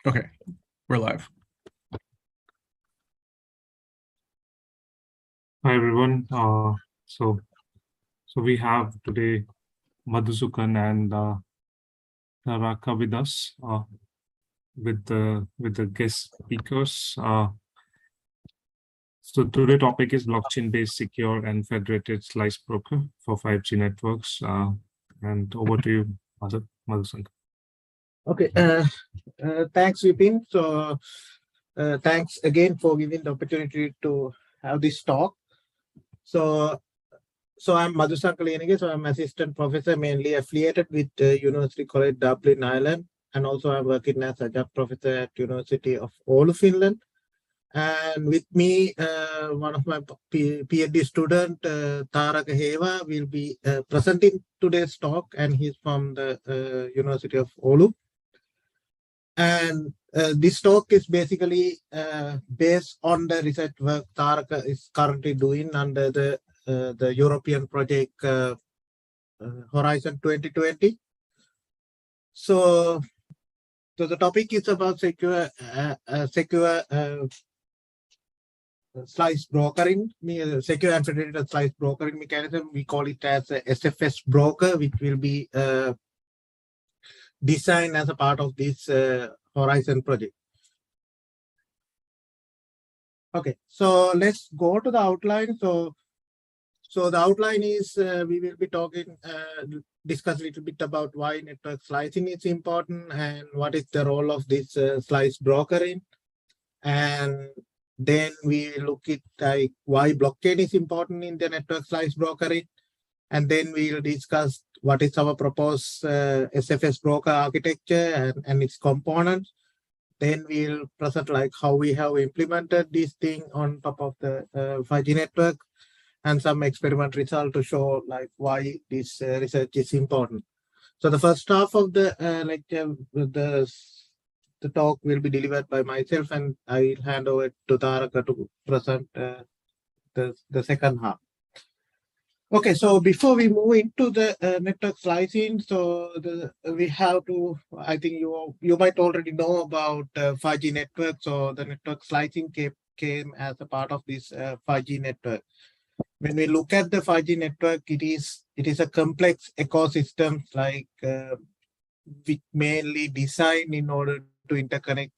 Okay, we're live. Hi everyone. So we have today Madhusanka and Tharaka with us with the guest speakers. So today topic is blockchain-based secure and federated slice broker for 5G networks. And over to you, Madhusanka. Okay, thanks, Vipin. So thanks again for giving the opportunity to have this talk. So I'm Madhusanka Liyanage, so I'm assistant professor, mainly affiliated with University College Dublin, Ireland, and also I'm working as adjunct professor at University of Oulu, Finland. And with me, one of my PhD student, Tharaka Hewa, will be presenting today's talk, and he's from the University of Oulu. And this talk is basically based on the research work Tharaka is currently doing under the European project Horizon 2020. So the topic is about secure slice brokering, secure and federated slice brokering mechanism. We call it as a SFSBroker, which will be designed as a part of this Horizon project. Okay, so let's go to the outline. So the outline is we will be talking, discuss a little bit about why network slicing is important and what is the role of this slice brokering. And then we look at like why blockchain is important in the network slice brokering. And then we'll discuss what is our proposed SFSBroker architecture and its components. Then we'll present like how we have implemented this thing on top of the 5G network and some experiment result to show like why this research is important. So the first half of the lecture, the talk will be delivered by myself, and I will hand over to Tharaka to present the second half. Okay, so before we move into the network slicing, so we have to, I think you might already know about 5G network. So the network slicing came as a part of this 5G network. When we look at the 5G network, it is a complex ecosystem, like which mainly designed in order to interconnect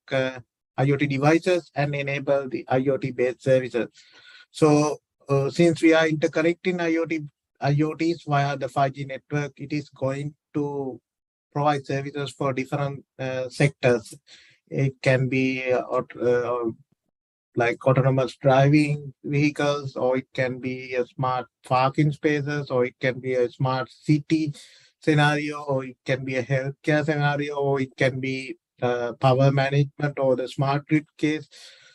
IoT devices and enable the IoT-based services. So since we are interconnecting IoTs via the 5G network, it is going to provide services for different sectors. It can be like autonomous driving vehicles, or it can be a smart parking spaces, or it can be a smart city scenario, or it can be a healthcare scenario, or it can be power management or the smart grid case.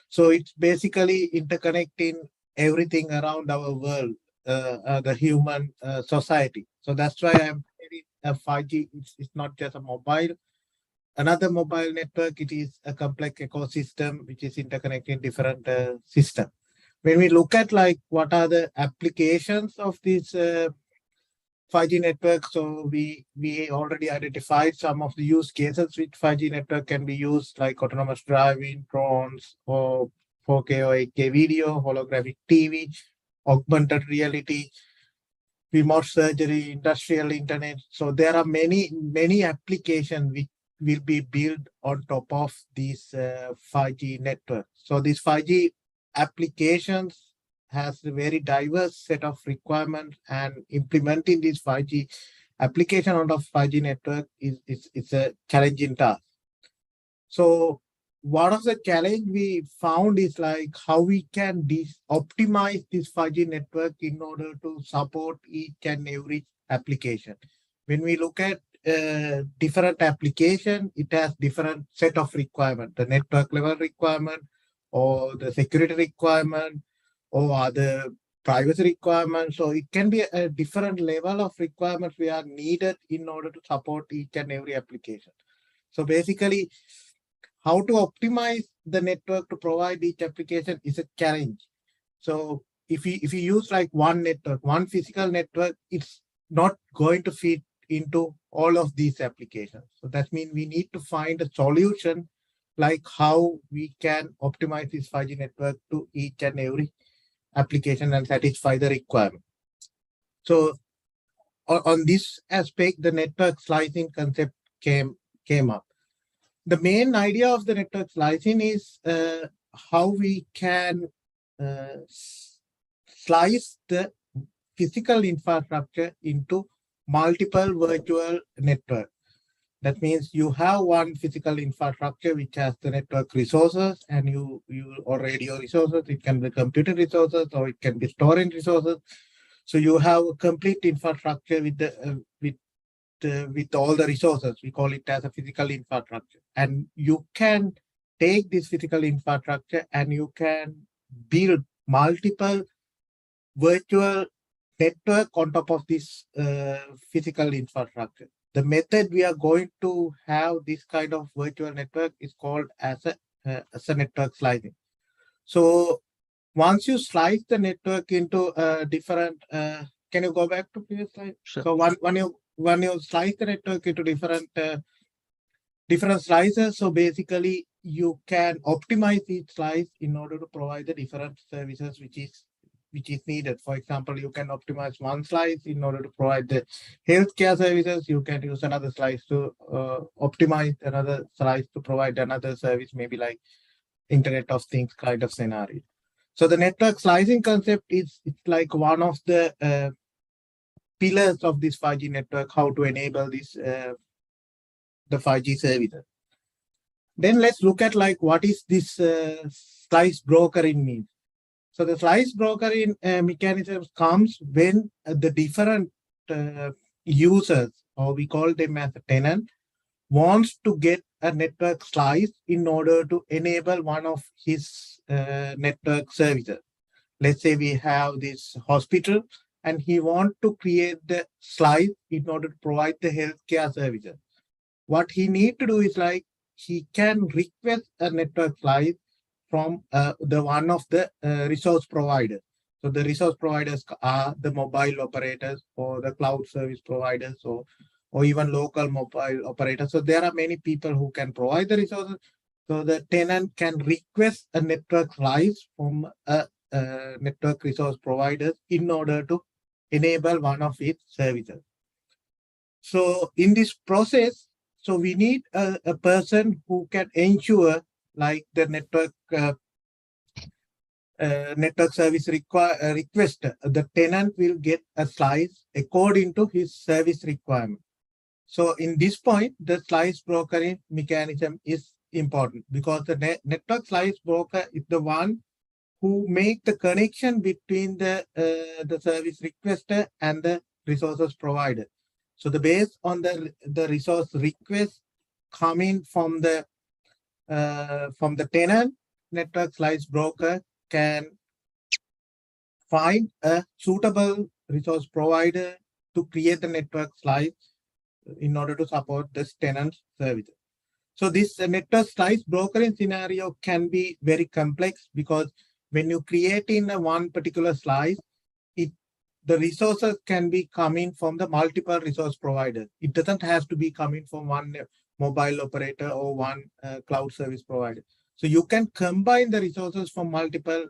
So it's basically interconnecting everything around our world, the human society. So that's why I'm saying 5G is not just a another mobile network. It is a complex ecosystem which is interconnecting different systems. When we look at like what are the applications of this 5G network, so we already identified some of the use cases which 5G network can be used, like autonomous driving, drones, or 4K or 8K video, holographic TV, augmented reality, remote surgery, industrial internet. So there are many applications which will be built on top of this 5G network. So these 5G applications has a very diverse set of requirements, and implementing this 5G application on the 5G network is a challenging task. So one of the challenge we found is like how we can optimize this 5G network in order to support each and every application. When we look at different application, it has different set of requirement, the network level requirement, or the security requirement, or other privacy requirements. So it can be a different level of requirements we are needed in order to support each and every application. So basically, how to optimize the network to provide each application is a challenge. So if you use like one network, one physical network, it's not going to fit into all of these applications. So that means we need to find a solution like how we can optimize this 5G network to each and every application and satisfy the requirement. So on this aspect, the network slicing concept came up. The main idea of the network slicing is how we can slice the physical infrastructure into multiple virtual networks. That means you have one physical infrastructure which has the network resources, and you or radio resources. It can be computer resources or it can be storage resources. So you have a complete infrastructure with the with all the resources. We call it as a physical infrastructure, and you can take this physical infrastructure and you can build multiple virtual network on top of this physical infrastructure. The method we are going to have this kind of virtual network is called as a network slicing. So once you slice the network into different, can you go back to previous slide? Sure. So when you slice the network into different slices, so basically you can optimize each slice in order to provide the different services which is needed. For example, you can optimize one slice in order to provide the healthcare services. You can use another slice to optimize another slice to provide another service, maybe like Internet of Things kind of scenario. So the network slicing concept it's like one of the pillars of this 5G network, how to enable this the 5G services. Then let's look at like what is this slice brokering means. So the slice brokering mechanism comes when the different users, or we call them as a tenant, wants to get a network slice in order to enable one of his network services. Let's say we have this hospital and he wants to create the slice in order to provide the healthcare services. What he needs to do is like he can request a network slice from the one of the resource providers. So the resource providers are the mobile operators or the cloud service providers or even local mobile operators. So there are many people who can provide the resources. So the tenant can request a network slice from a network resource providers in order to enable one of its services. So in this process, so we need a person who can ensure like the network network service request, the tenant will get a slice according to his service requirement. So in this point, the slice brokering mechanism is important because the network slice broker is the one who make the connection between the service requester and the resources provider. So the based on the resource request coming from the tenant, network slice broker can find a suitable resource provider to create the network slice in order to support this tenant services. So this network slice brokering scenario can be very complex because when you create in one particular slice, the resources can be coming from the multiple resource providers. It doesn't have to be coming from one mobile operator or one cloud service provider. So you can combine the resources from multiple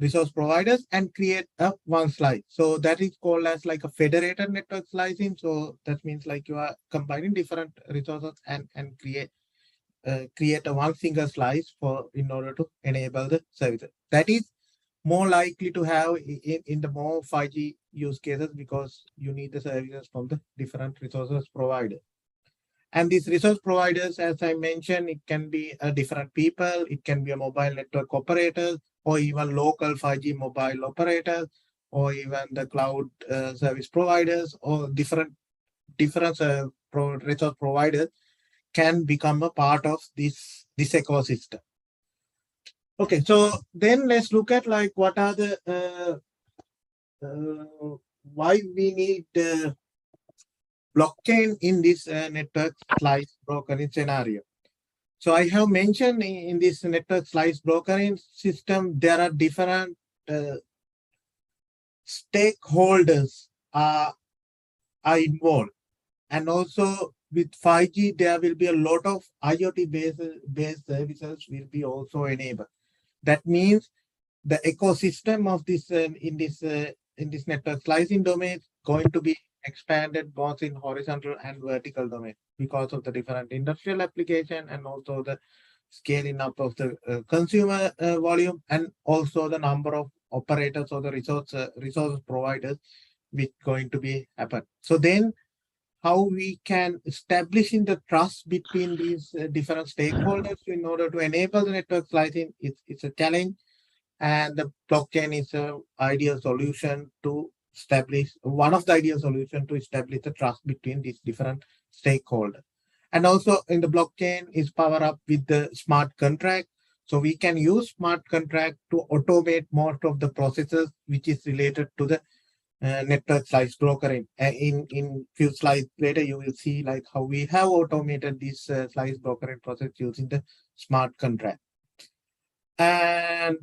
resource providers and create one slice. So that is called as like a federated network slicing. So that means like you are combining different resources and create a one single slice in order to enable the services. That is more likely to have in the more 5G use cases because you need the services from the different resources providers. And these resource providers, as I mentioned, it can be different people, it can be a mobile network operators, or even local 5G mobile operators, or even the cloud service providers, or different resource providers can become a part of this ecosystem. Okay, so then let's look at like what are the why we need blockchain in this network slice brokering scenario. So I have mentioned in this network slice brokering system, there are different stakeholders are involved. And also with 5G, there will be a lot of IoT-based services will be also enabled. That means the ecosystem of this in this network slicing domain is going to be expanded both in horizontal and vertical domain because of the different industrial application and also the scaling up of the consumer volume and also the number of operators or the resource providers which going to be happen. So then how we can establish in the trust between these different stakeholders in order to enable the network slicing, it's a challenge, and the blockchain is a ideal solution to establish one of the ideal solution to establish the trust between these different stakeholders. And also in the blockchain is power up with the smart contract. So we can use smart contract to automate most of the processes which is related to the network slice brokering. In few slides later, you will see like how we have automated this slice brokering process using the smart contract. And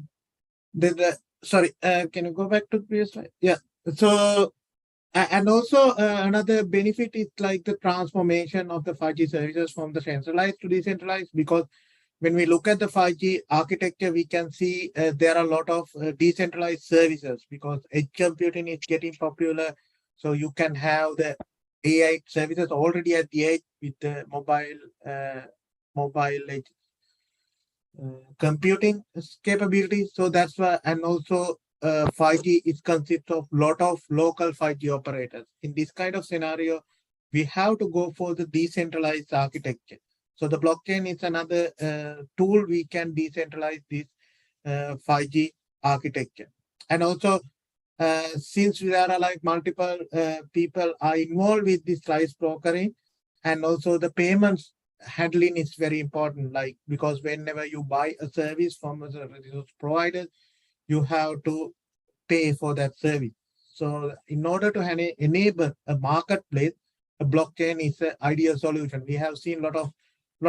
sorry, can you go back to the previous slide? Yeah. So and also another benefit is like the transformation of the 5G services from the centralized to decentralized, because when we look at the 5G architecture, we can see there are a lot of decentralized services because edge computing is getting popular. So you can have the AI services already at the edge with the mobile edge computing capabilities. So that's why, and also 5G is consists of lot of local 5G operators. In this kind of scenario, we have to go for the decentralized architecture. So the blockchain is another tool we can decentralize this 5G architecture. And also, since there are like multiple people are involved with this slice brokering, and also the payments handling is very important, like because whenever you buy a service from a resource provider, you have to pay for that service. So in order to enable a marketplace, a blockchain is an ideal solution. We have seen a lot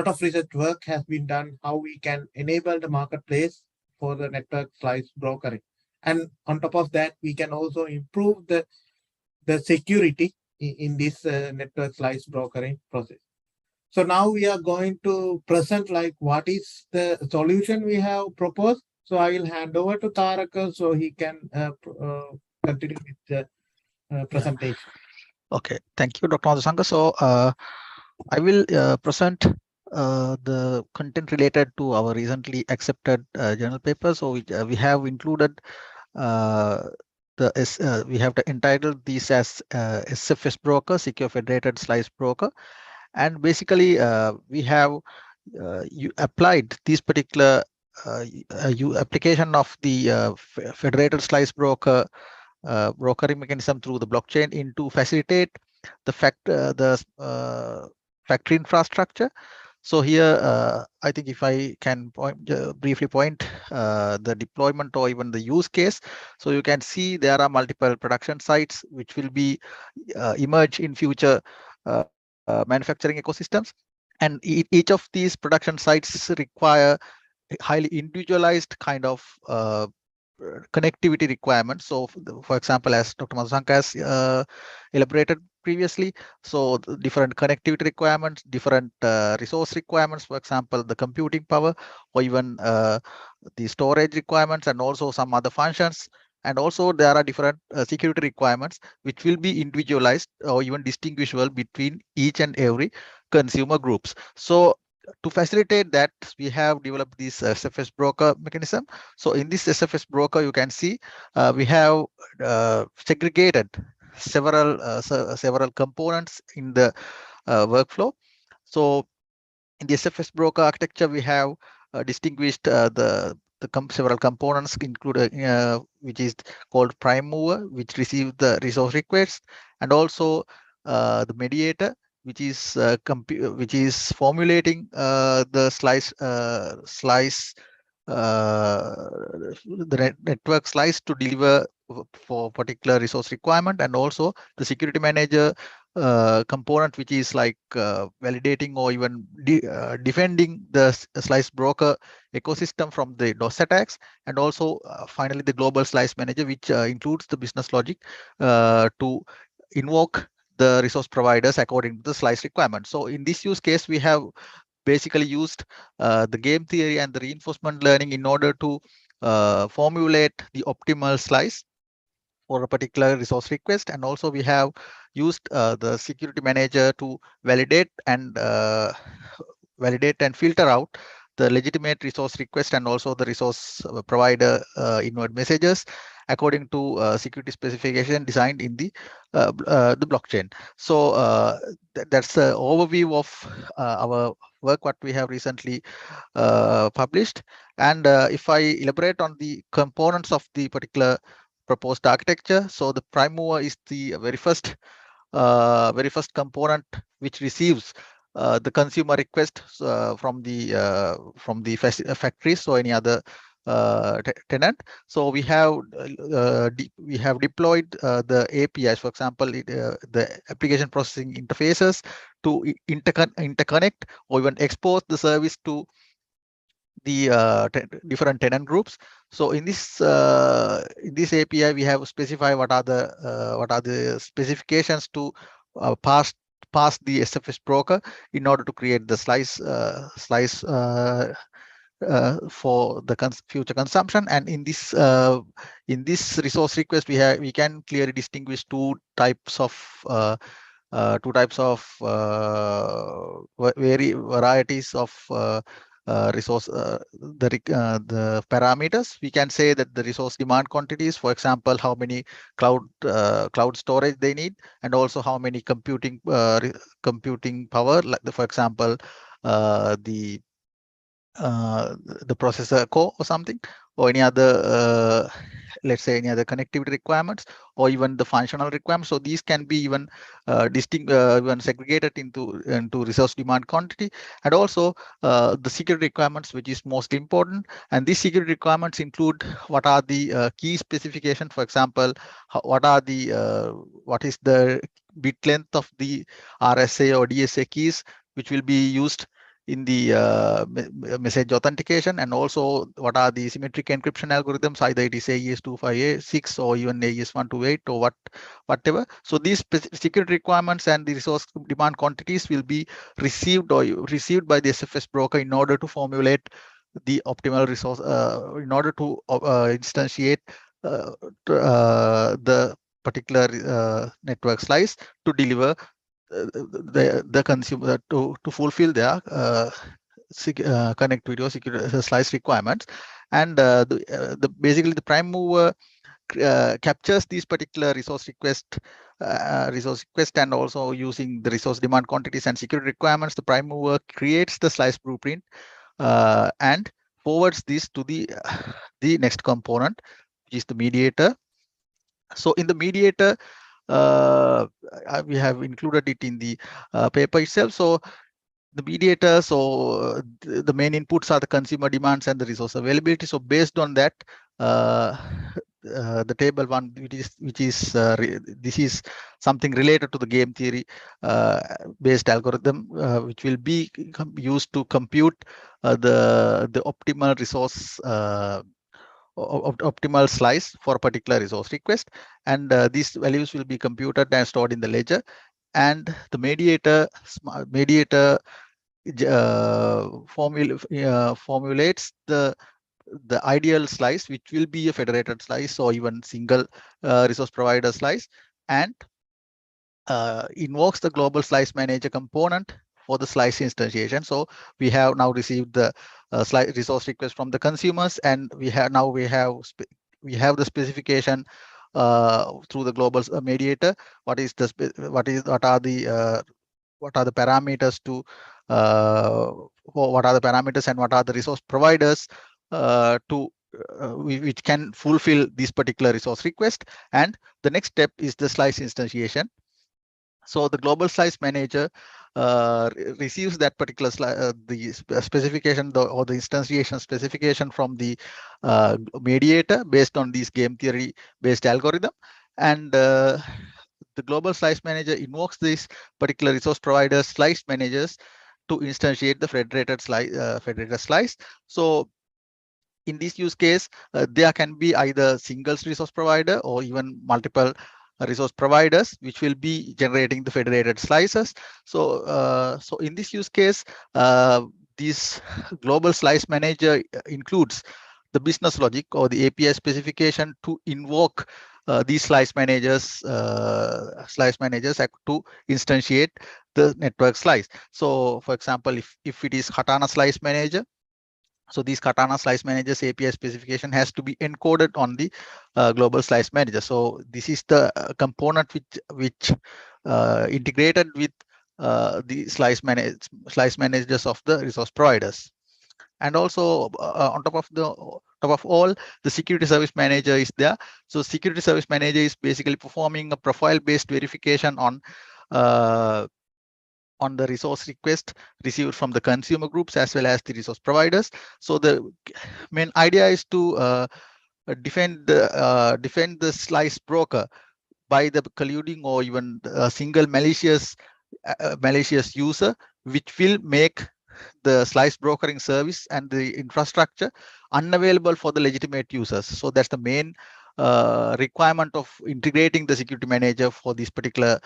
of research work has been done how we can enable the marketplace for the network slice brokering. And on top of that, we can also improve the security in this network slice brokering process. So now we are going to present like what is the solution we have proposed. So I will hand over to Tharaka so he can continue with the presentation. Okay, thank you, Dr. Madhusanka. So I will present the content related to our recently accepted journal paper. So we have included we have entitled these as SFSBroker, Secure Federated Slice Broker, and basically we have applied this particular application of the Federated Slice Broker brokering mechanism through the blockchain into facilitate the factory infrastructure. So here, I think if I can briefly point the deployment or even the use case, so you can see there are multiple production sites which will be emerge in future manufacturing ecosystems, and each of these production sites require highly individualized kind of connectivity requirements. So for example, as Dr. Madhusanka has elaborated previously, so the different connectivity requirements, different resource requirements, for example, the computing power or even the storage requirements, and also some other functions. And also there are different security requirements which will be individualized or even distinguishable between each and every consumer groups. So to facilitate that, we have developed this SFSBroker mechanism. So in this SFSBroker, you can see we have segregated several components in the workflow. So in the SFSBroker architecture, we have distinguished several components, including which is called prime mover, which receives the resource requests, and also the mediator, which is formulating the network slice to deliver for particular resource requirement, and also the security manager component, which is like validating or even defending the slice broker ecosystem from the DOS attacks, and also finally the global slice manager, which includes the business logic to invoke the resource providers according to the slice requirement. So in this use case, we have basically used the game theory and the reinforcement learning in order to formulate the optimal slice for a particular resource request. And also we have used the security manager to validate and filter out the legitimate resource request and also the resource provider inward messages according to security specification designed in the blockchain. So that's the overview of our work what we have recently published. And if I elaborate on the components of the particular proposed architecture, so the prime mover is the very first component which receives the consumer request from the factory, so any other tenant. So we have deployed the APIs, for example, the application processing interfaces to interconnect or even expose the service to the different tenant groups. So in this API, we have specified what are the specifications to pass the SFSBroker in order to create the slice for the future consumption. And in this resource request, we can clearly distinguish two types of varieties of resource the parameters. We can say that the resource demand quantities, for example, how many cloud storage they need, and also how many computing power, like for example the processor core or something, or any other let's say any other connectivity requirements, or even the functional requirements. So these can be even even segregated into resource demand quantity, and also the security requirements, which is most important. And these security requirements include what are the key specifications. For example, what is the bit length of the RSA or DSA keys which will be used in the message authentication, and also what are the symmetric encryption algorithms, either it is AES-2586 or even AES-128 or whatever. So these security requirements and the resource demand quantities will be received by the SFSBroker in order to formulate the optimal resource, in order to instantiate the particular network slice to deliver the consumer to fulfill their connectivity or security slice requirements. And basically the prime mover captures these particular resource request and also using the resource demand quantities and security requirements, the prime mover creates the slice blueprint and forwards this to the next component, which is the mediator. So in the mediator, we have included it in the paper itself. So the mediator, so the main inputs are the consumer demands and the resource availability. So based on that, the table one, this is something related to the game theory based algorithm, which will be used to compute the optimal resource optimal slice for a particular resource request. And these values will be computed and stored in the ledger. And the mediator formulates the ideal slice, which will be a federated slice or even single resource provider slice, and invokes the global slice manager component for the slice instantiation. So we have now received the slice resource request from the consumers, and we have the specification through the global mediator. What are the parameters to what are the parameters and what are the resource providers which can fulfill this particular resource request. And the next step is the slice instantiation. So the global slice manager receives that particular the specification or the instantiation specification from the mediator based on this game theory based algorithm. And the global slice manager invokes this particular resource provider slice managers to instantiate the federated slice. So in this use case, there can be either single resource provider or even multiple resource providers, which will be generating the federated slices. So, so in this use case, this global slice manager includes the business logic or the API specification to invoke these slice managers to instantiate the network slice. So, for example, if it is Katana slice manager, so these Katana slice managers API specification has to be encoded on the global slice manager. So this is the component which integrated with the slice managers of the resource providers. And also on top of all, the security service manager is there. So security service manager is basically performing a profile-based verification on the resource request received from the consumer groups as well as the resource providers. So the main idea is to defend the slice broker by the colluding or even a single malicious user, which will make the slice brokering service and the infrastructure unavailable for the legitimate users. So that's the main requirement of integrating the security manager for this particular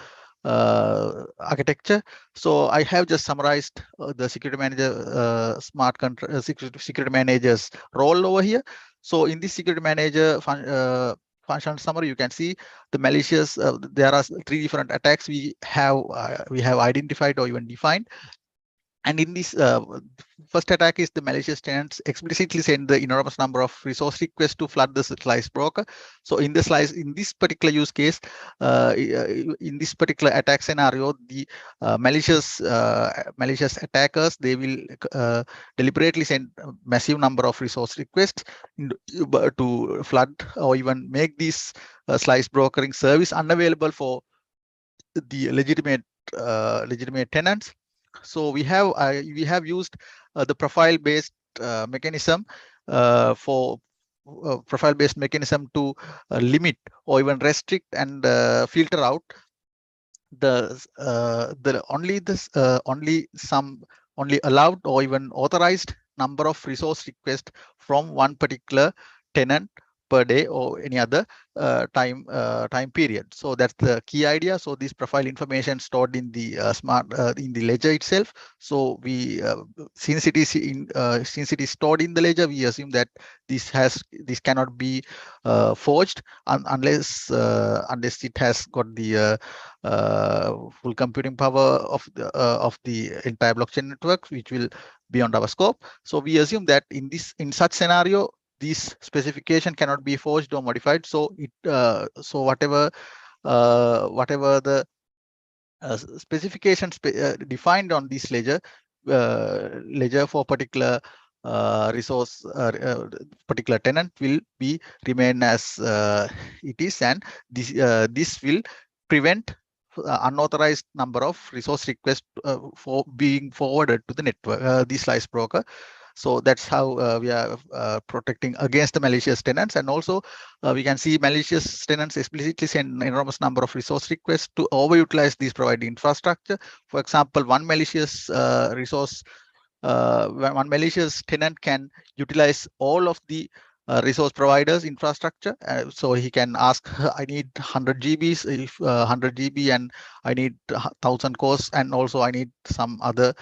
architecture. So I have just summarized the security manager security manager's role over here. So in this security manager function summary, you can see the malicious. There are 3 different attacks we have identified or even defined. And in this first attack is the malicious tenants explicitly send the enormous number of resource requests to flood the slice broker. So in this particular use case, in this particular attack scenario, the malicious attackers, they will deliberately send a massive number of resource requests to flood or even make this slice brokering service unavailable for the legitimate tenants. So we have used the profile-based mechanism for profile-based mechanism to limit or even restrict and filter out only allowed or even authorized number of resource requests from one particular tenant per day or any other time period. So that's the key idea. So this profile information stored in the in the ledger itself. So we since it is stored in the ledger, we assume that this cannot be forged unless it has got the full computing power of the entire blockchain network, which will beyond our scope. So we assume that in such scenario, this specification cannot be forged or modified. So whatever the specifications defined on this ledger for particular resource particular tenant will be remain as it is, and this will prevent unauthorized number of resource requests for being forwarded to the network, the slice broker. So that's how we are protecting against the malicious tenants. And also we can see malicious tenants explicitly send an enormous number of resource requests to overutilize these provided infrastructure. For example, one malicious one malicious tenant can utilize all of the resource providers infrastructure. So he can ask, I need 100 GBs, if 100 GB, and I need 1000 cores, and also I need some other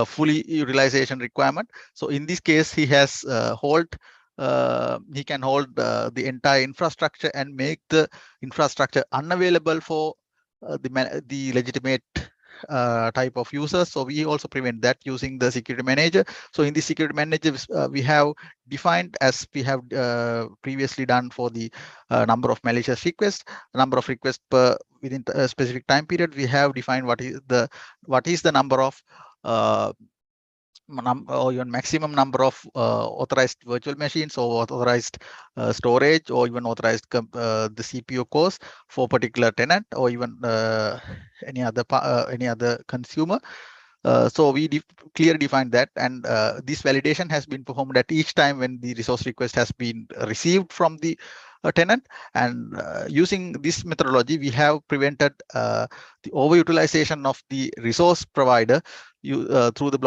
fully utilization requirement. So in this case, he has he can hold the entire infrastructure and make the infrastructure unavailable for the legitimate type of users. So we also prevent that using the security manager. So in the security manager, we have defined, as we have previously done for the number of malicious requests, number of requests per within a specific time period. We have defined what is the number of or even maximum number of authorized virtual machines or authorized storage or even authorized the CPU cores for particular tenant or even any other consumer. So we clearly defined that, and this validation has been performed at each time when the resource request has been received from the tenant. And using this methodology, we have prevented the overutilization of the resource provider through the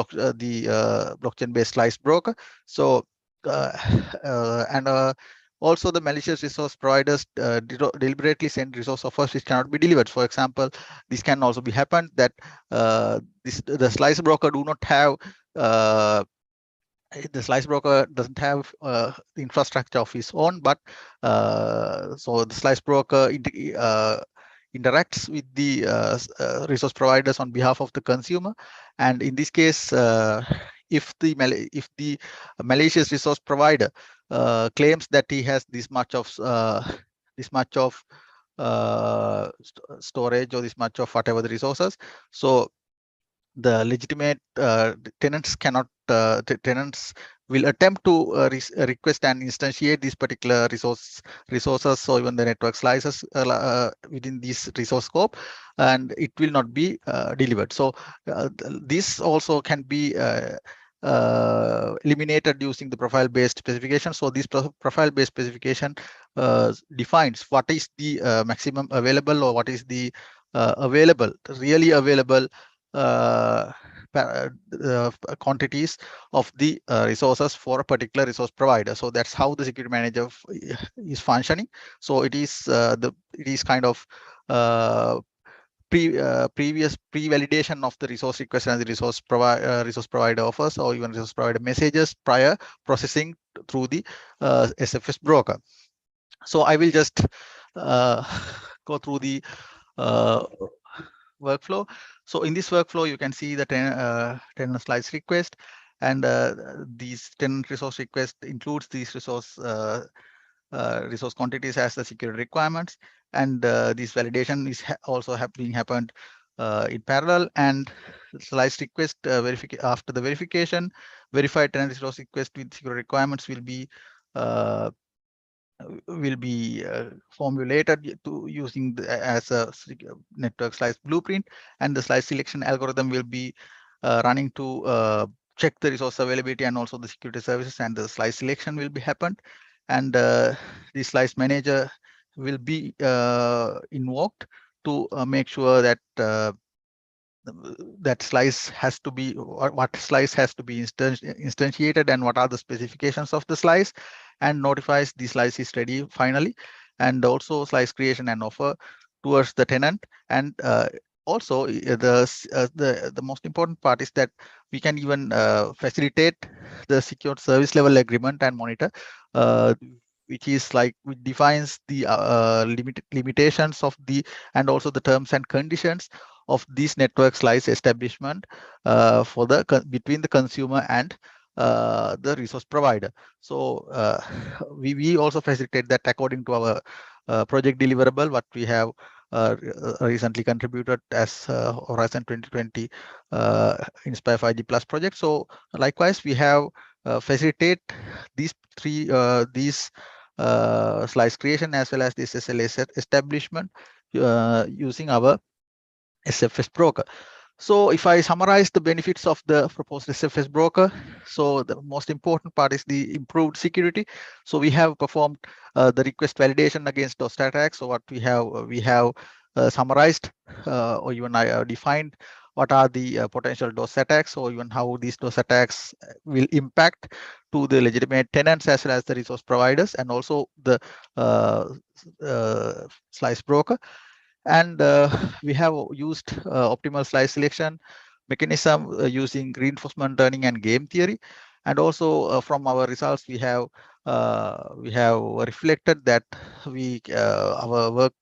blockchain-based slice broker. So and Also, the malicious resource providers deliberately send resource offers which cannot be delivered. For example, this can also be happened that the slice broker do not have the slice broker doesn't have the infrastructure of its own, but so the slice broker interacts with the resource providers on behalf of the consumer, and in this case, if the malicious resource provider claims that he has this much of storage or this much of whatever the resources, so the legitimate tenants cannot tenants will attempt to request and instantiate these particular resources, or even the network slices within this resource scope, and it will not be delivered. So this also can be eliminated using the profile-based specification. So this profile-based specification defines what is the maximum available, or what is the really available quantities of the resources for a particular resource provider. So that's how the security manager is functioning. So it is kind of previous pre-validation of the resource request and the resource provider offers, or even resource provider messages prior processing through the SFS broker. So I will just go through the workflow. So in this workflow, you can see the tenant slice request, and these tenant resource request includes these resource quantities as the security requirements, and this validation is also being happened in parallel. And slice request after the verification, verified tenant resource request with security requirements will be formulated to using as a network slice blueprint, and the slice selection algorithm will be running to check the resource availability and also the security services, and the slice selection will be happened, and the slice manager will be invoked to make sure that that slice has to be, what slice has to be instantiated, and what are the specifications of the slice, and notifies the slice is ready finally, and also slice creation and offer towards the tenant. And also the most important part is that we can even facilitate the secured service level agreement and monitor, which is like, which defines the limitations of the, and also the terms and conditions of this network slice establishment for the between the consumer and the resource provider. So we also facilitate that according to our project deliverable, what we have recently contributed as Horizon 2020 Inspire 5G Plus project. So likewise, we have facilitate these three slice creation as well as this SLA establishment using our SFSBroker. So if I summarize the benefits of the proposed SFSBroker, so the most important part is the improved security. So we have performed the request validation against DOS attacks. So what we have summarized or even I defined what are the potential DOS attacks, or even how these DOS attacks will impact to the legitimate tenants as well as the resource providers, and also the slice broker. And we have used optimal slice selection mechanism using reinforcement learning and game theory. And also from our results, we have reflected that our work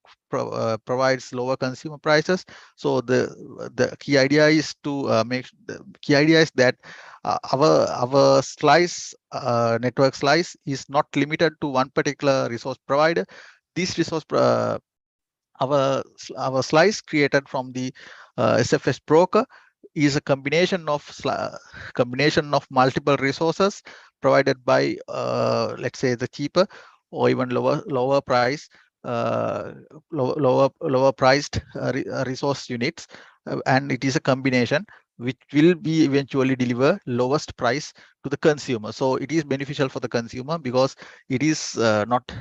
provides lower consumer prices. So the key idea is to the key idea is that our slice network slice is not limited to one particular resource provider. This resource our slice created from the SFSBroker is a combination of multiple resources provided by let's say the cheaper or even lower price lower priced resource units, and it is a combination which will be eventually deliver lowest price to the consumer. So it is beneficial for the consumer because it is not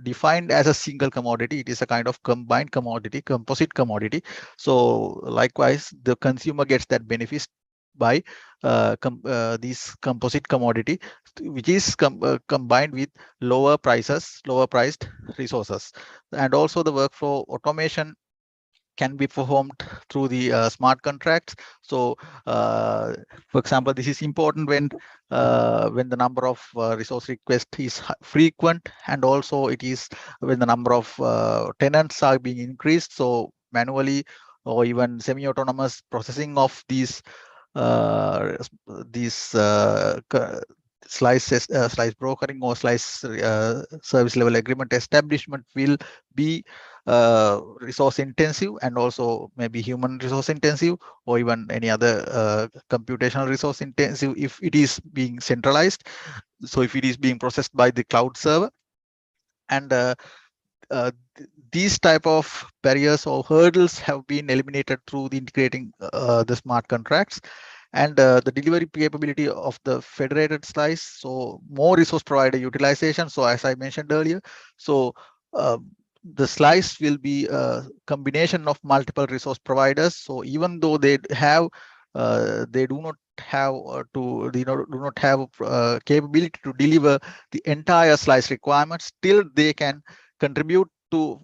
defined as a single commodity. It is a kind of combined commodity, composite commodity. So likewise, the consumer gets that by these composite commodity, which is combined with lower priced resources. And also the workflow automation can be performed through the smart contracts. So, for example, this is important when the number of resource requests is frequent, and also it is when the number of tenants are being increased. So manually or even semi-autonomous processing of these slice brokering or slice service level agreement establishment will be resource intensive, and also maybe human resource intensive, or even any other computational resource intensive if it is being centralized. So if it is being processed by the cloud server, and these type of barriers or hurdles have been eliminated through the integrating the smart contracts, and the delivery capability of the federated slice. So more resource provider utilization. So as I mentioned earlier, so uh, the slice will be a combination of multiple resource providers. So even though they do not have do not have capability to deliver the entire slice requirements, still they can contribute to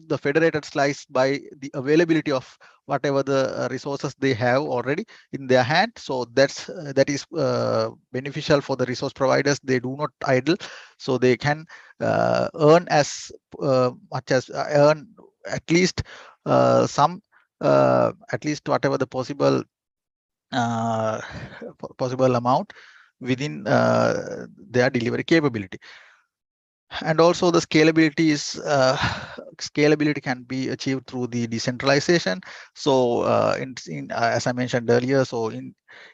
the federated slice by the availability of whatever the resources they have already in their hand. So that is beneficial for the resource providers. They do not idle, so they can earn as much as earn at least some at least whatever the uh, possible amount within their delivery capability. And also the scalability can be achieved through the decentralization. So as I mentioned earlier, so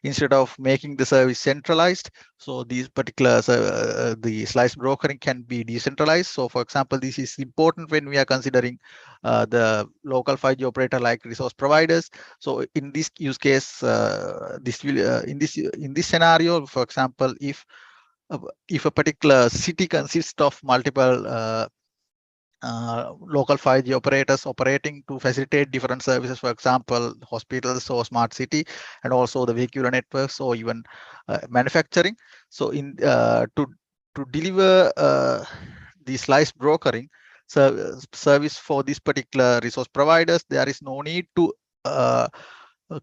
instead of making the service centralized, so these particular the slice brokering can be decentralized. So for example, this is important when we are considering the local 5G operator like resource providers. So in this use case, this will in this scenario, for example, uh, if a particular city consists of multiple local 5G operators operating to facilitate different services, for example, hospitals or smart city, and also the vehicular networks or even manufacturing. So to deliver the slice brokering service for this particular resource providers, there is no need to uh,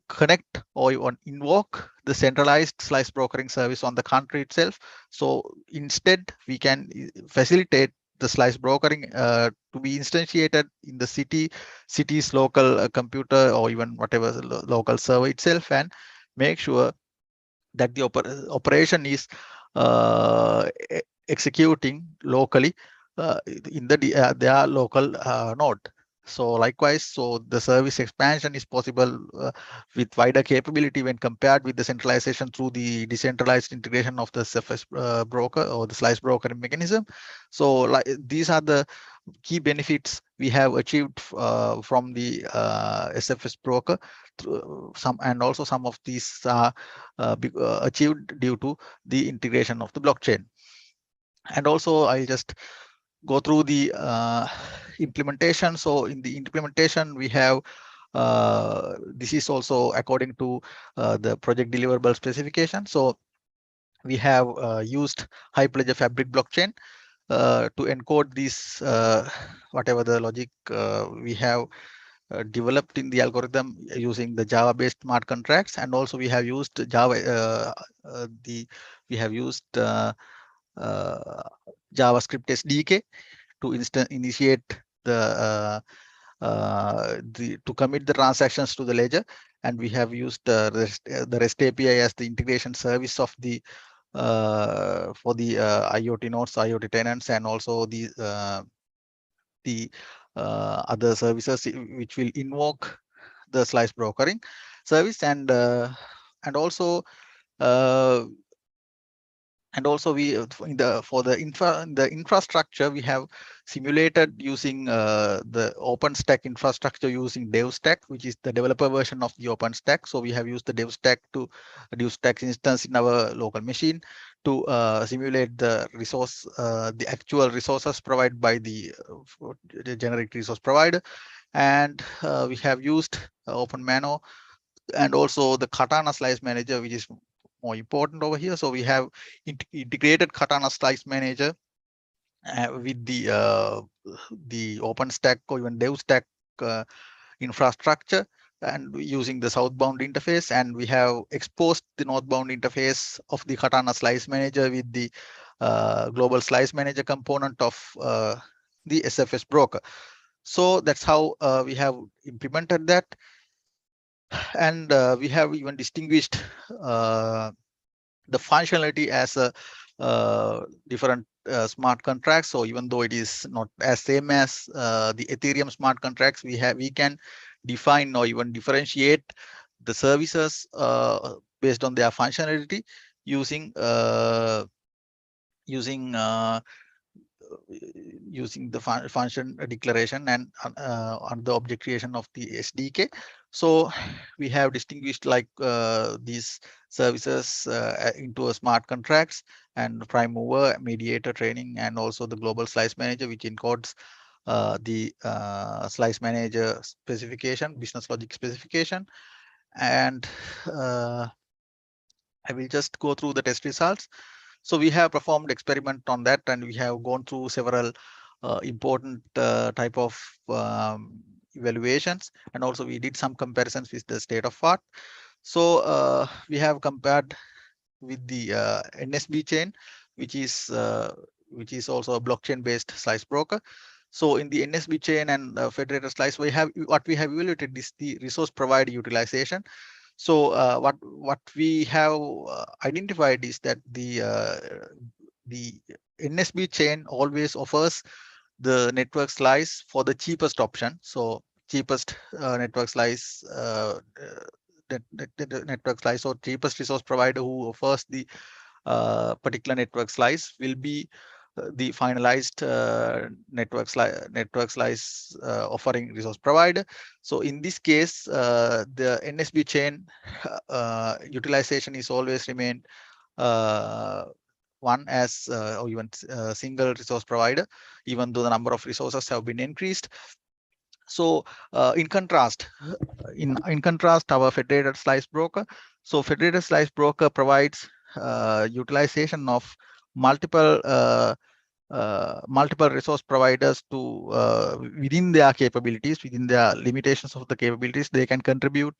connect or even invoke the centralized slice brokering service on the country itself. So instead, we can facilitate the slice brokering to be instantiated in the city's local computer or even whatever local server itself, and make sure that the operation is uh, executing locally in their local node. So likewise, so the service expansion is possible with wider capability when compared with the centralization through the decentralized integration of the SFS broker or the slice brokering mechanism. So like these are the key benefits we have achieved from the SFS broker. And also some of these are achieved due to the integration of the blockchain. And also I'll just go through the implementation. So in the implementation, we have this is also according to the project deliverable specification. So we have used Hyperledger Fabric blockchain to encode these whatever the logic we have developed in the algorithm using the Java-based smart contracts, and also we have used we have used uh, JavaScript SDK to initiate to commit the transactions to the ledger, and we have used the REST API as the integration service of the for the IoT nodes, IoT tenants, and also the other services which will invoke the slice brokering service. And also uh, we for the infrastructure, we have simulated using the OpenStack infrastructure using DevStack, which is the developer version of the OpenStack. So we have used the DevStack instance in our local machine to simulate the actual resources provided by the generic resource provider. And we have used OpenMano and also the Katana slice manager, which is more important over here. So we have integrated Katana slice manager with the OpenStack or even DevStack infrastructure, and using the southbound interface, and we have exposed the northbound interface of the Katana slice manager with the global slice manager component of the SFSBroker. So that's how we have implemented that, and we have even distinguished the functionality as a different smart contracts. So even though it is not as same as the Ethereum smart contracts, we can define or even differentiate the services based on their functionality using using the function declaration and on the object creation of the SDK. So we have distinguished like these services into a smart contracts and prime mover, mediator training, and also the global slice manager, which encodes the slice manager specification, business logic specification. And I will just go through the test results. So we have performed experiment on that, and we have gone through several important type of evaluations, and also we did some comparisons with the state of art. So we have compared with the NSB chain, which is also a blockchain based slice broker. So in the NSB chain and federated slice, we have evaluated is the resource provider utilization. So what we have identified is that the NSB chain always offers the network slice for the cheapest option. So cheapest network slice, network slice, or cheapest resource provider who offers the particular network slice will be the finalized network slice offering resource provider. So in this case, the NSB chain utilization is always remained one as or even single resource provider, even though the number of resources have been increased. So in contrast, our federated slice broker. So federated slice broker provides utilization of multiple multiple resource providers to within their capabilities, within their limitations of the capabilities, they can contribute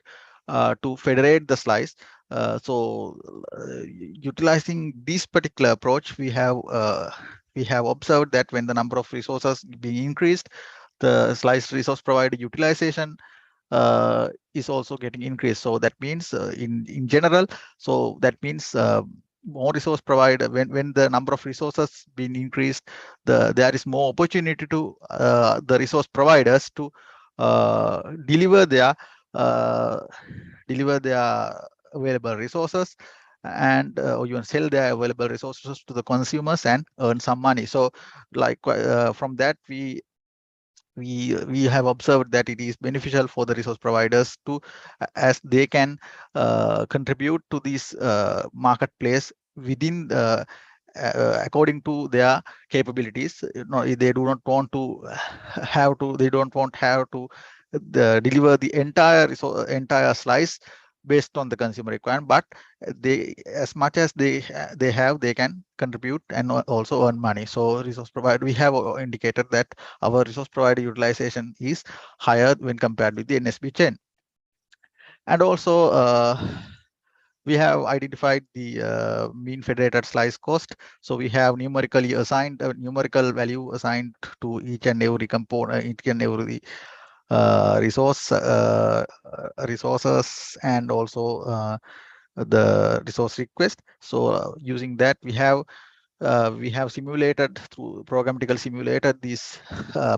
to federate the slice. Utilizing this particular approach, we have observed that when the number of resources being increased, the slice resource provider utilization is also getting increased. So that means in general, so that means more resource provider, when the number of resources being increased, there is more opportunity to the resource providers to deliver their available resources, and or even sell their available resources to the consumers and earn some money. So like from that, we have observed that it is beneficial for the resource providers to, as they can contribute to this marketplace within according to their capabilities. They do not want to have to deliver the entire slice based on the consumer requirement, but they, as much as they have, they can contribute and also earn money. So resource provider, we have indicated that our resource provider utilization is higher when compared with the NSB chain. And also we have identified the mean federated slice cost. So we have numerically assigned a numerical value assigned to each and every component, each and every resources, and also the resource request. So using that, we have simulated through programmatically simulated this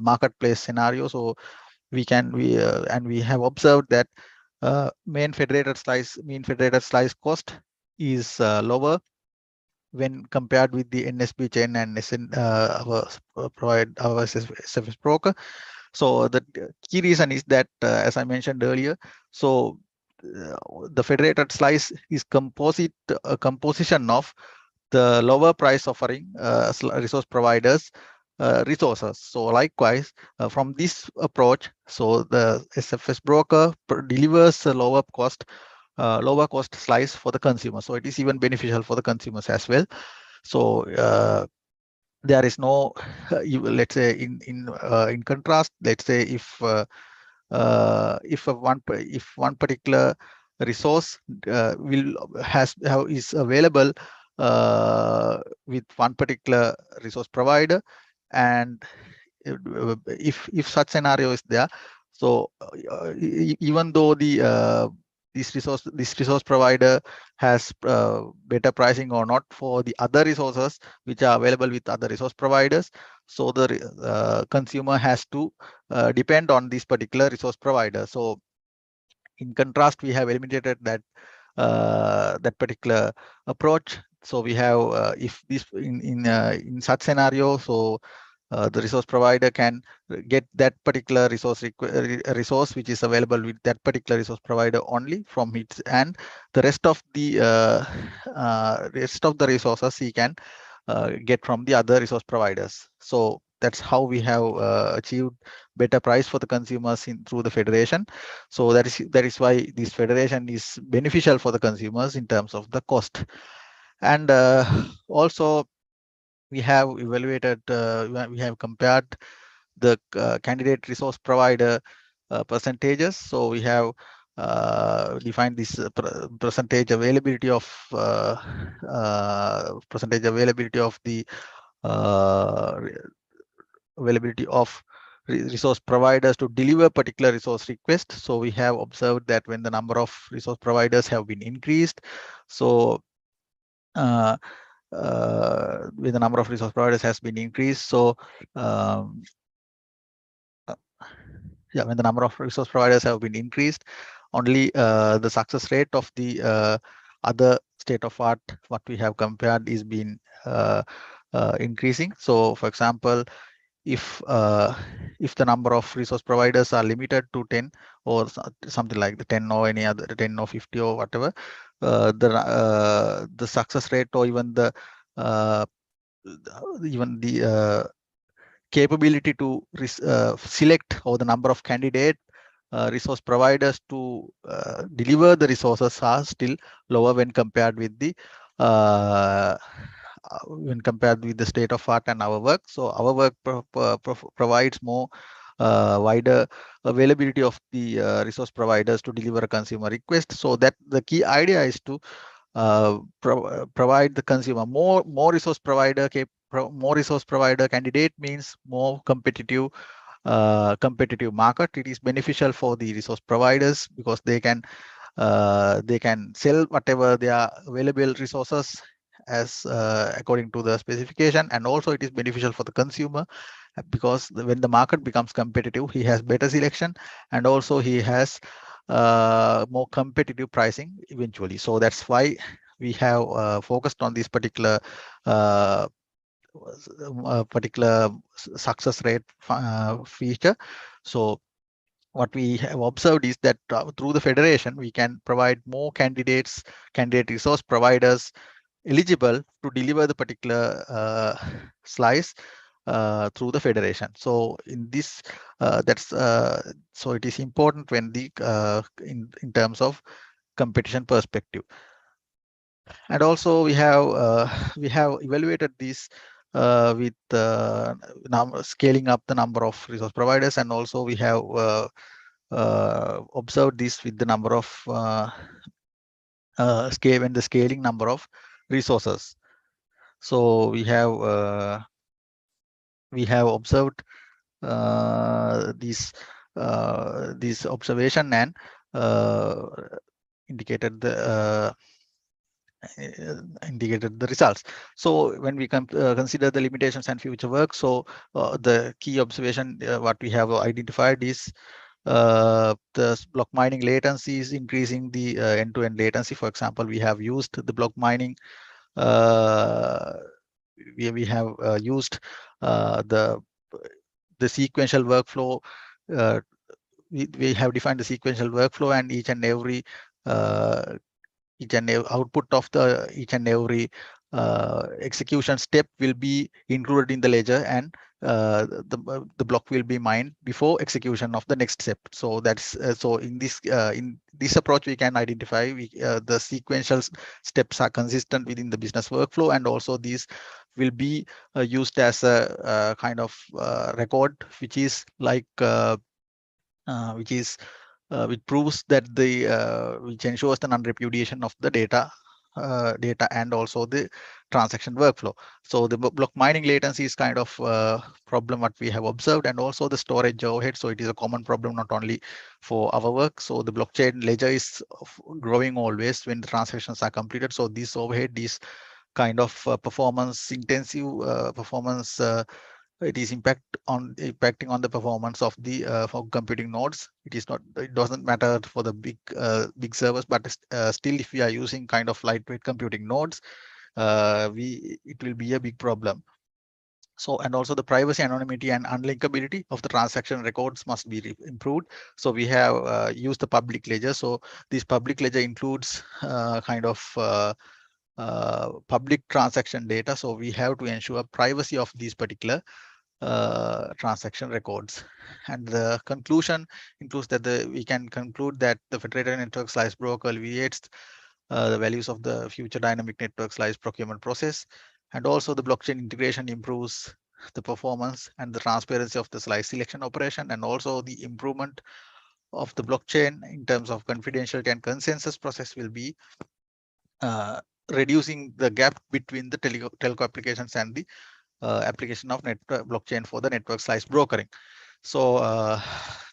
marketplace scenario. So we have observed that mean federated slice cost is lower when compared with the NSB chain and our SFSBroker. So the key reason is that, as I mentioned earlier, so the federated slice is composition of the lower price offering resource providers resources. So likewise, from this approach, so the SFS broker delivers a lower cost slice for the consumer. So it is even beneficial for the consumers as well. So there is no, let's say in contrast, let's say if one particular resource is available with one particular resource provider, and if such scenario is there, so even though this resource provider has better pricing or not for the other resources which are available with other resource providers, so the consumer has to depend on this particular resource provider. So in contrast, we have eliminated that particular approach. So we have if this in such scenario, so the resource provider can get that particular resource which is available with that particular resource provider only from its, and the rest of the resources he can get from the other resource providers. So that's how we have achieved better price for the consumers through the federation. So that is why this federation is beneficial for the consumers in terms of the cost. And also we have evaluated, we have compared the candidate resource provider percentages. So we have defined this percentage availability of the availability of resource providers to deliver particular resource request. So we have observed that when the number of resource providers have been increased, so when the number of resource providers has been increased, so yeah, when the number of resource providers have been increased, only the success rate of the other state of art what we have compared is been increasing. So for example, if the number of resource providers are limited to 10 or something like the 10 or any other 10 or 50 or whatever, the success rate or even the capability to select or the number of candidate resource providers to deliver the resources are still lower when compared with the state of art and our work. So our work provides more wider availability of the resource providers to deliver a consumer request. So that the key idea is to provide the consumer more resource provider candidate means more competitive market. It is beneficial for the resource providers because they can sell whatever their available resources as according to the specification, and also it is beneficial for the consumer because when the market becomes competitive, he has better selection and also he has more competitive pricing eventually. So that's why we have focused on this particular success rate feature. So what we have observed is that through the federation, we can provide more candidate resource providers eligible to deliver the particular slice through the federation. So in this, so it is important when the in terms of competition perspective. And also we have evaluated this with scaling up the number of resource providers, and also we have observed this with the number of scaling number of resources. So we have observed this observation and indicated the results. So when we consider the limitations and future work, so the key observation what we have identified is the block mining latency is increasing the end-to-end latency. For example, we have used the block mining. We have used the sequential workflow. We have defined the sequential workflow, and each and every output of each and every execution step will be included in the ledger, and the block will be mined before execution of the next step. So that's so in this approach we can identify the sequential steps are consistent within the business workflow, and also these will be used as a kind of record which is like which proves that which ensures the non-repudiation of the data and also the transaction workflow. So the block mining latency is kind of problem what we have observed, and also the storage overhead. So it is a common problem not only for our work. So the blockchain ledger is growing always when the transactions are completed. So this overhead is kind of performance intensive performance it is impacting on the performance of the for computing nodes. It doesn't matter for the big servers, but still if we are using kind of lightweight computing nodes, it will be a big problem. So, and also the privacy, anonymity, and unlinkability of the transaction records must be improved. So we have used the public ledger. So this public ledger includes kind of public transaction data. So we have to ensure privacy of these particular transaction records. And the conclusion includes that we can conclude that the federated network slice broker alleviates the values of the future dynamic network slice procurement process, and also the blockchain integration improves the performance and the transparency of the slice selection operation, and also the improvement of the blockchain in terms of confidentiality and consensus process will be reducing the gap between the telco applications and the application of network blockchain for the network slice brokering. So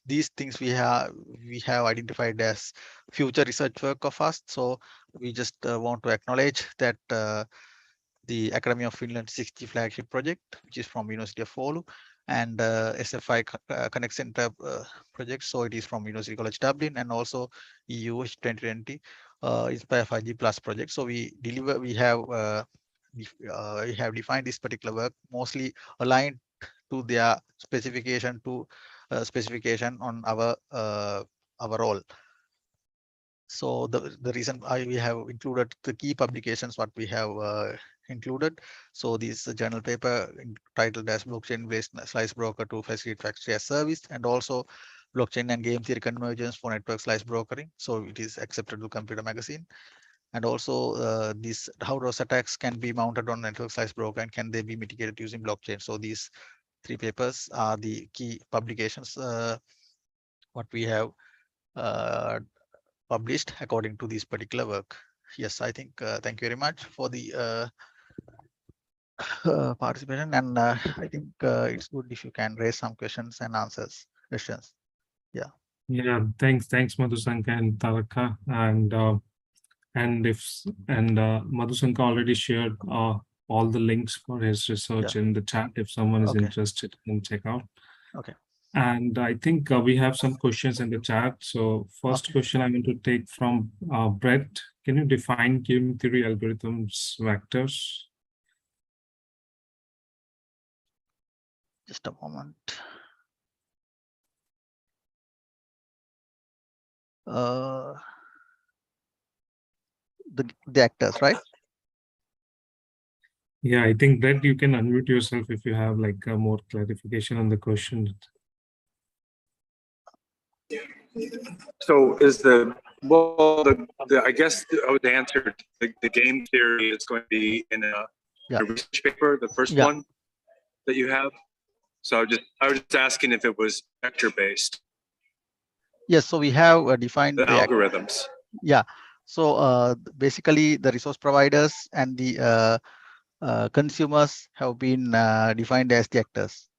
these things we have identified as future research work of us. So we just want to acknowledge that the Academy of Finland 60 flagship project, which is from University of Oulu, and SFI Connect Center project. So it is from University College Dublin, and also EU 2020 Inspire 5G Plus project. So we have defined this particular work mostly aligned to their specification specification on our role. So the reason we have included the key publications what we have included. So this journal paper titled as Blockchain Based Slice Broker to Facilitate Factory as Service, and also Blockchain and Game Theory Convergence for Network Slice Brokering. So it is accepted to Computer Magazine. And also how those attacks can be mounted on network slice broker, and can they be mitigated using blockchain. So these 3 papers are the key publications what we have published according to this particular work. Yes, I think thank you very much for the participation, and I think it's good if you can raise some questions. Yeah. Yeah, thanks Madhusanka and Tharaka, and Madhusanka already shared all the links for his research in the chat. If someone is interested, can check out. Okay. And I think we have some questions in the chat. So first question I'm going to take from Brett. Can you define game theory algorithms vectors? Just a moment. The actors, right? Yeah, I think Brett, you can unmute yourself if you have like more clarification on the question. So is I guess the answer, the game theory is going to be in a research paper, the first one that you have. So I was just asking if it was vector based. Yes, so we have defined the algorithms. Yeah, so basically the resource providers and the consumers have been defined as the actors.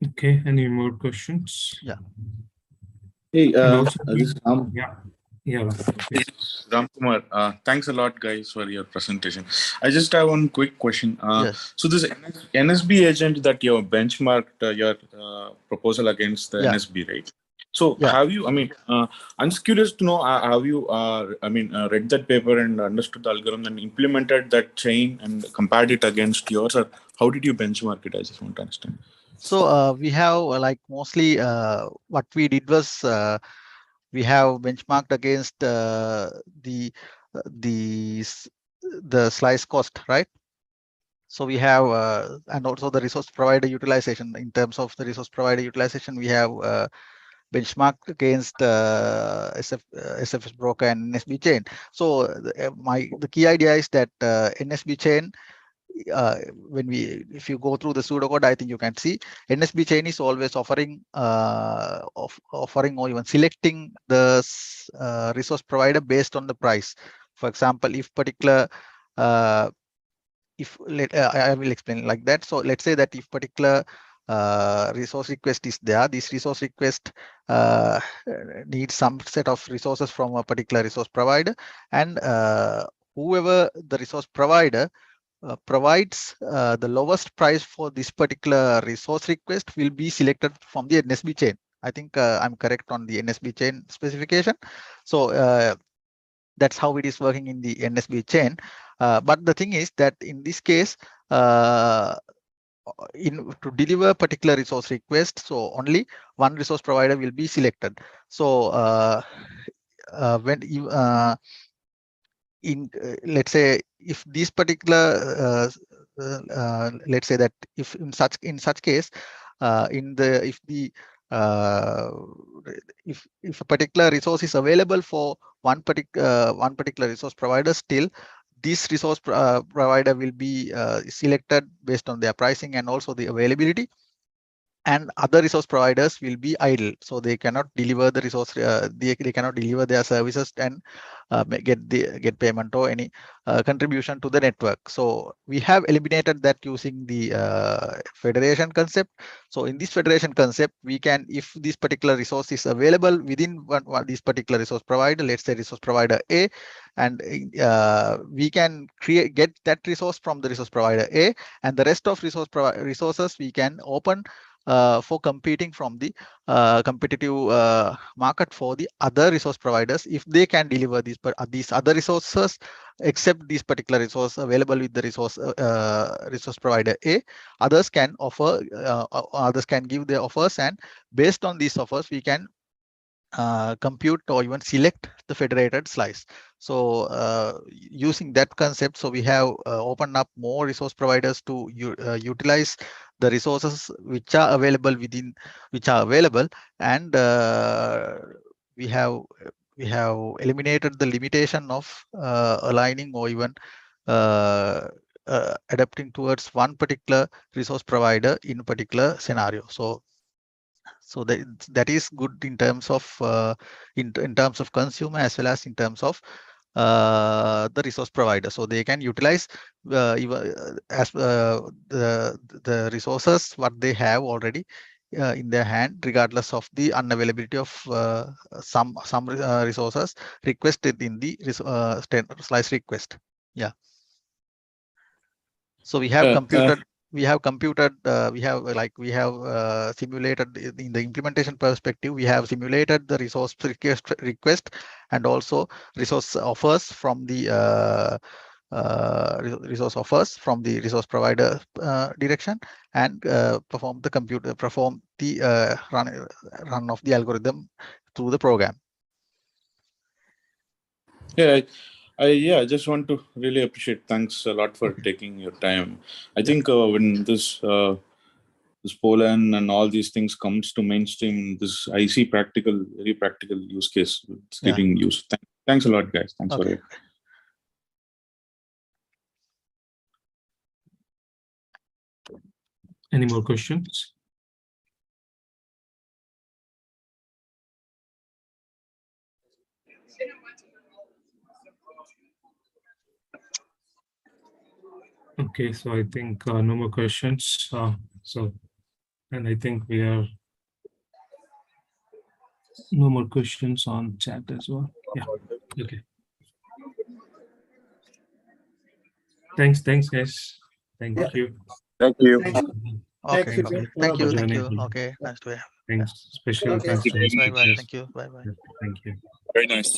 Okay, any more questions? Yeah. Hey, also, this is Ram. Yeah. Ram Kumar, thanks a lot, guys, for your presentation. I just have one quick question. Yes. So this NSB agent that you benchmarked your proposal against the NSB, right? So have you, I'm just curious to know, have you, read that paper and understood the algorithm and implemented that chain and compared it against yours, or how did you benchmark it? I just want to understand. So we have like mostly what we did was we have benchmarked against the slice cost, right? So we have and also the resource provider utilization. In terms of the resource provider utilization, we have benchmarked against SFSBroker and NSB chain. So the key idea is that NSB chain, if you go through the pseudocode, I think you can see NSB chain is always offering or even selecting the resource provider based on the price. For example, if particular I will explain like that. So let's say that if particular resource request is there, this resource request needs some set of resources from a particular resource provider, and whoever the resource provider provides the lowest price for this particular resource request will be selected from the NSB chain. I think I'm correct on the NSB chain specification. So that's how it is working in the NSB chain. But the thing is that in this case, to deliver particular resource request, so only one resource provider will be selected. So when you let's say if this particular let's say that if in such case if a particular resource is available for one particular resource provider, still this resource provider will be selected based on their pricing and also the availability, and other resource providers will be idle, so they cannot deliver the resource. They cannot deliver their services and get payment or any contribution to the network. So we have eliminated that using the federation concept. So in this federation concept, we can, if this particular resource is available within this particular resource provider, let's say resource provider A, and we can get that resource from the resource provider A, and the rest of resources we can open for competing from the competitive market for the other resource providers if they can deliver these other resources, except this particular resource available with the resource provider A. Others can offer, others can give their offers, and based on these offers, we can compute or even select the federated slice. So using that concept, so we have opened up more resource providers to utilize the resources which are available and we have eliminated the limitation of aligning or even adapting towards one particular resource provider in a particular scenario. So that is good in terms of in terms of consumer as well as in terms of the resource provider. So they can utilize even as the resources what they have already in their hand, regardless of the unavailability of some resources requested in the slice request. Yeah. So we have computed. We have simulated in the implementation perspective. We have simulated the resource request and also resource offers from the resource provider direction, and perform the run of the algorithm through the program. Yeah. I just want to really appreciate. Thanks a lot for taking your time. I think when this Poland and all these things comes to mainstream, this I see very practical use case. It's getting used. Thanks a lot, guys. Thanks for it. Any more questions? Okay, so I think no more questions. And I think we are no more questions on chat as well. Yeah. Okay. Thanks, guys. Thank you. Thank you. Okay. Thank you. Okay. Nice to have. Thanks. Special thanks. Bye bye. Thank you. Bye bye. Thank you. Very nice.